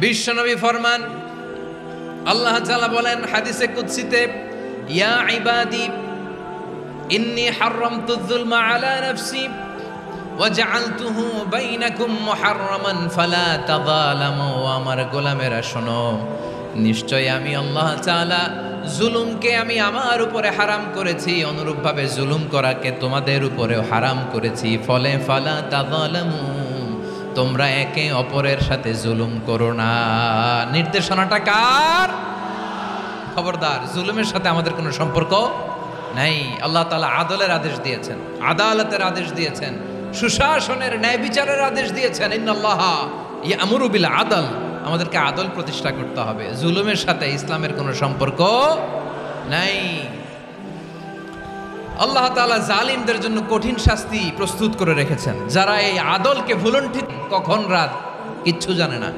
বিশ্বনবী ফরমান, আল্লাহ তাআলা বলেন হাদিসে কুদসিতে, ইয়া ইবাদি ইন্নী হারামতুয যুলমা আলা নাফসি ওয়া জাআলতুহু বাইনাকুম মুহাররামান ফালা তাযালামু। আমার গোলামেরা শোনো, নিশ্চয় আমি আল্লাহ তাআলা জুলুমকে আমি আমার উপরে হারাম করেছি, অনুরূপভাবে জুলুম করাকে তোমাদের উপরেও হারাম করেছি। ফলে ফালা তাযালামু, তোমরা একে অপরের সাথে জুলুম করো না। নির্দেশনাটা কার? খবরদার, জুলুমের সাথে আমাদের কোনো সম্পর্ক নাই। আল্লাহ তাআলা আদলের আদেশ দিয়েছেন, আদালতের আদেশ দিয়েছেন, সুশাসনের ন্যায় বিচারের আদেশ দিয়েছেন। ইন্নাল্লাহা ইয়ামুরু বিল আদল, আমাদেরকে আদল প্রতিষ্ঠা করতে হবে। জুলুমের সাথে ইসলামের কোনো সম্পর্ক নাই। আল্লাহ তাআলা জালিমদের জন্য কঠিন শাস্তি প্রস্তুত করে রেখেছেন। যারা এই আদলকে ভুলণ্ঠিত, কখন রাত কিচ্ছু জানে না।